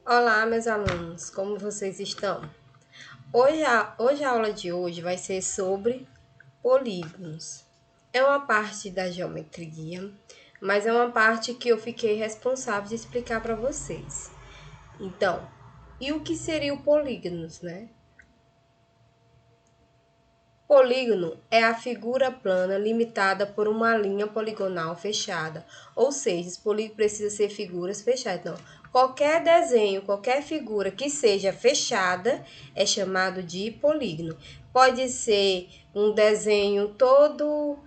Olá, meus alunos, como vocês estão? Hoje a aula de hoje vai ser sobre polígonos. É uma parte da geometria, mas é uma parte que eu fiquei responsável de explicar para vocês. Então, e o que seria o polígonos, né? Polígono é a figura plana limitada por uma linha poligonal fechada, ou seja, os polígonos precisam ser figuras fechadas. Então, qualquer desenho, qualquer figura que seja fechada é chamado de polígono. Pode ser um desenho todo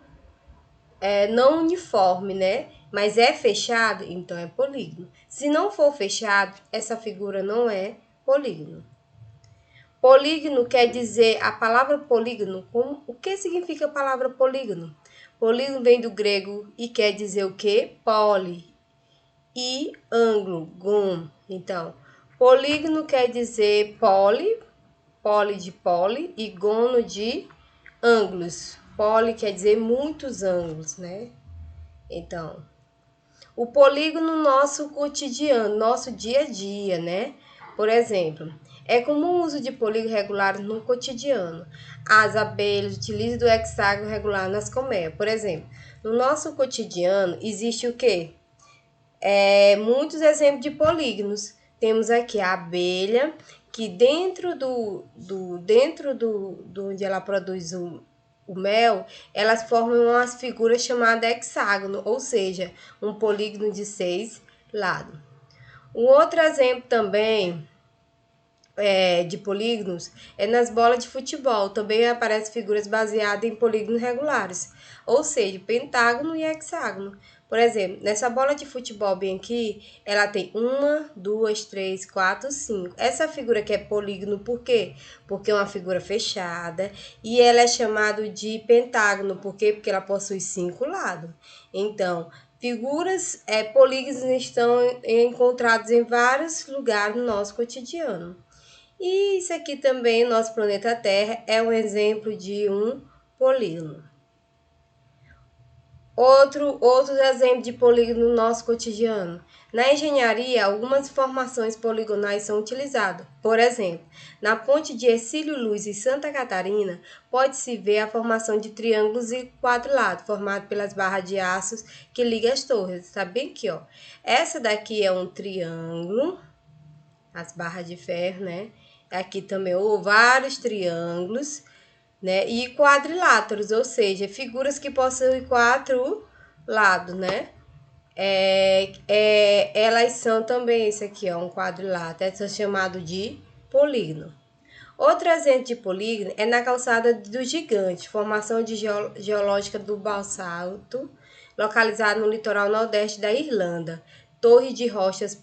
não uniforme, né? Mas é fechado, então é polígono. Se não for fechado, essa figura não é polígono. Polígono quer dizer, a palavra polígono, o que significa a palavra polígono? Polígono vem do grego e quer dizer o quê? Poli e ângulo, gon. Então, polígono quer dizer poli de poli e gono de ângulos. Poli quer dizer muitos ângulos, né? Então, o polígono nosso cotidiano, nosso dia a dia, né? Por exemplo, é comum o uso de polígonos regulares no cotidiano. As abelhas utilizam o hexágono regular nas colmeias. Por exemplo, no nosso cotidiano existe o quê? Muitos exemplos de polígonos. Temos aqui a abelha, que dentro do onde ela produz o mel, elas formam umas figuras chamadas hexágono, ou seja, um polígono de 6 lados. Um outro exemplo também de polígonos é nas bolas de futebol. Também aparecem figuras baseadas em polígonos regulares, ou seja, pentágono e hexágono. Por exemplo, nessa bola de futebol bem aqui, ela tem uma, duas, três, quatro, cinco. Essa figura aqui é polígono por quê? Porque é uma figura fechada e ela é chamada de pentágono. Por quê? Porque ela possui 5 lados. Então, polígonos estão encontrados em vários lugares no nosso cotidiano. E isso aqui também, nosso planeta Terra, é um exemplo de um polígono. Outro exemplo de polígono no nosso cotidiano. Na engenharia, algumas formações poligonais são utilizadas. Por exemplo, na ponte de Hercílio Luz em Santa Catarina, pode-se ver a formação de triângulos e quadrilados, formados pelas barras de aços que ligam as torres. Está bem aqui, ó. Essa daqui é um triângulo, as barras de ferro, né? Aqui também vários triângulos, né? E quadriláteros, ou seja, figuras que possuem 4 lados, né? Elas são também, esse aqui, ó, um quadrilátero, é chamado de polígono. Outro exemplo de polígono é na calçada do Gigante, formação geológica do basalto, localizada no litoral nordeste da Irlanda. Torre de rochas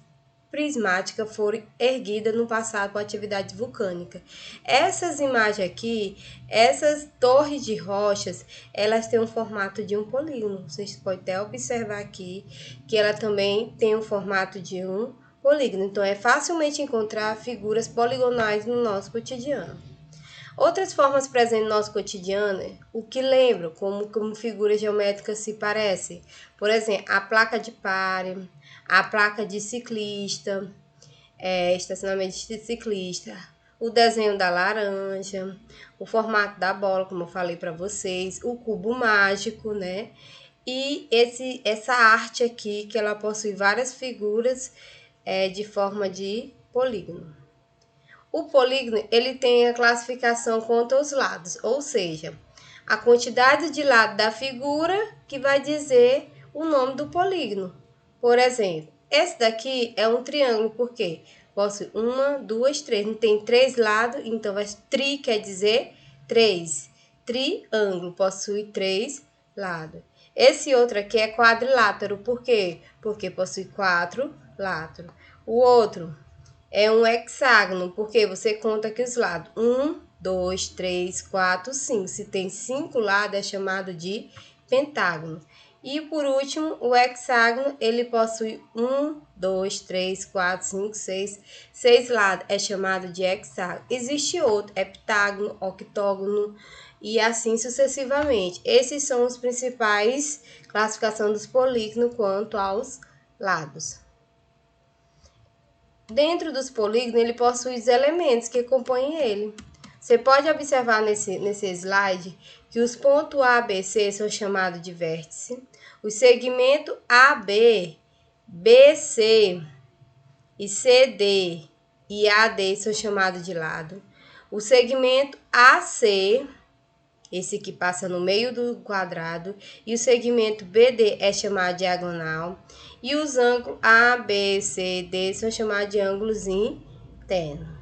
prismáticas foram erguidas no passado por atividade vulcânica. Essas imagens aqui, essas torres de rochas, elas têm um formato de um polígono. Vocês podem até observar aqui que ela também tem o formato de um polígono. Então, é facilmente encontrar figuras poligonais no nosso cotidiano. Outras formas presentes no nosso cotidiano, o que lembram, como figuras geométricas se parecem. Por exemplo, a placa de pare, a placa de ciclista, estacionamento de ciclista, o desenho da laranja, o formato da bola, como eu falei para vocês, o cubo mágico, né? E essa arte aqui, que ela possui várias figuras de forma de polígono. O polígono ele tem a classificação quanto aos lados, ou seja, a quantidade de lado da figura que vai dizer o nome do polígono. Por exemplo, esse daqui é um triângulo, por quê? Possui uma, duas, três. Não tem 3 lados, então tri quer dizer 3. Triângulo possui 3 lados. Esse outro aqui é quadrilátero, por quê? Porque possui 4 lados. O outro é um hexágono, porque você conta aqui os lados. 1, 2, 3, 4, 5. Se tem 5 lados, é chamado de pentágono. E por último, o hexágono, ele possui 1, 2, 3, 4, 5, 6. 6 lados, é chamado de hexágono. Existe outro, heptágono, octógono e assim sucessivamente. Esses são os principais classificações dos polígonos quanto aos lados. Dentro dos polígonos, ele possui os elementos que compõem ele. Você pode observar nesse slide que os pontos A, B, C são chamados de vértice. O segmento AB, BC e CD e AD são chamados de lado. O segmento AC, esse que passa no meio do quadrado, e o segmento BD é chamado de diagonal. E os ângulos A, B, C, D são chamados de ângulos internos.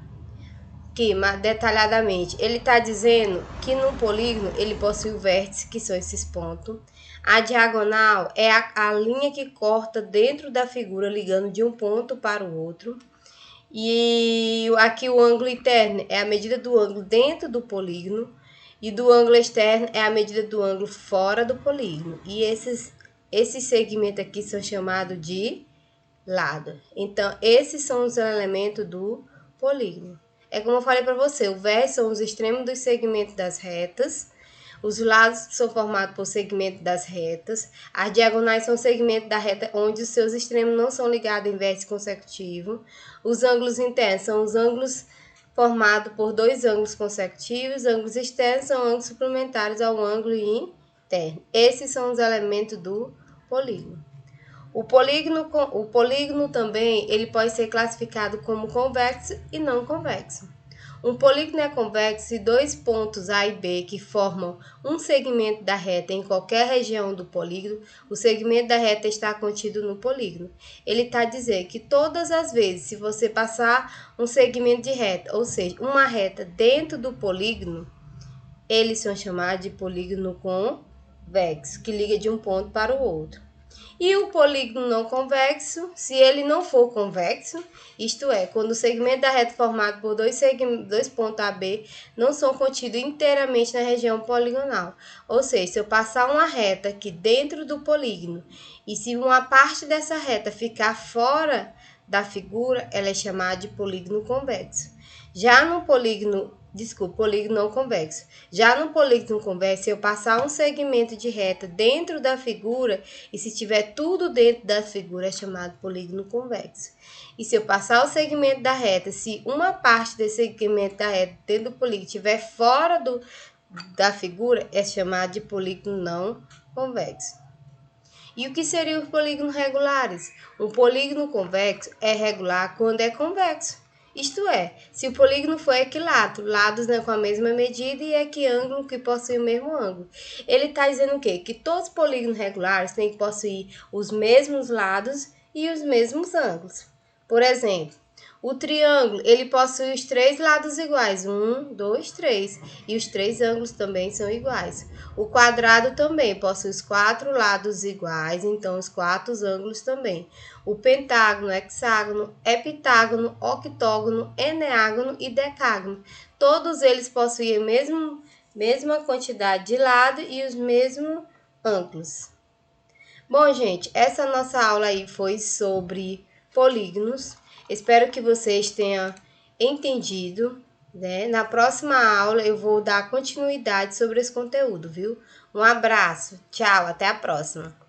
Aqui, detalhadamente, ele está dizendo que no polígono ele possui o vértice, que são esses pontos. A diagonal é a linha que corta dentro da figura, ligando de um ponto para o outro. E aqui o ângulo interno é a medida do ângulo dentro do polígono. E do ângulo externo é a medida do ângulo fora do polígono. E esses segmentos aqui são chamados de lado. Então, esses são os elementos do polígono. É como eu falei para você, o vértice são os extremos dos segmentos das retas, os lados são formados por segmentos das retas, as diagonais são segmentos da reta onde os seus extremos não são ligados em vértice consecutivo, os ângulos internos são os ângulos formados por dois ângulos consecutivos, os ângulos externos são ângulos suplementares ao ângulo interno. Esses são os elementos do polígono. O polígono também ele pode ser classificado como convexo e não convexo. Um polígono é convexo se dois pontos A e B que formam um segmento da reta em qualquer região do polígono, o segmento da reta está contido no polígono. Ele está dizendo que todas as vezes, se você passar um segmento de reta, ou seja, uma reta dentro do polígono, eles são chamados de polígono convexo, que liga de um ponto para o outro. E o polígono não convexo, se ele não for convexo, isto é, quando o segmento da reta formado por dois pontos AB não são contidos inteiramente na região poligonal. Ou seja, se eu passar uma reta aqui dentro do polígono e se uma parte dessa reta ficar fora da figura, ela é chamada de polígono convexo. Já no polígono não convexo. Já no polígono convexo, se eu passar um segmento de reta dentro da figura e se tiver tudo dentro da figura, é chamado polígono convexo. E se eu passar o segmento da reta, se uma parte desse segmento da reta dentro do polígono estiver fora da figura, é chamado de polígono não convexo. E o que seriam os polígonos regulares? Um polígono convexo é regular quando é convexo. Isto é, se o polígono for equilátero, lados com a mesma medida e equiângulo que possui o mesmo ângulo. Ele está dizendo o quê? Que todos os polígonos regulares têm que possuir os mesmos lados e os mesmos ângulos. Por exemplo, o triângulo, ele possui os três lados iguais, 1, 2, 3, e os três ângulos também são iguais. O quadrado também possui os quatro lados iguais, então os quatro ângulos também. O pentágono, hexágono, heptágono, octógono, eneágono e decágono. Todos eles possuem a mesma quantidade de lado e os mesmos ângulos. Bom, gente, essa nossa aula aí foi sobre polígonos. Espero que vocês tenham entendido, né? Na próxima aula eu vou dar continuidade sobre esse conteúdo, viu? Um abraço, tchau, até a próxima.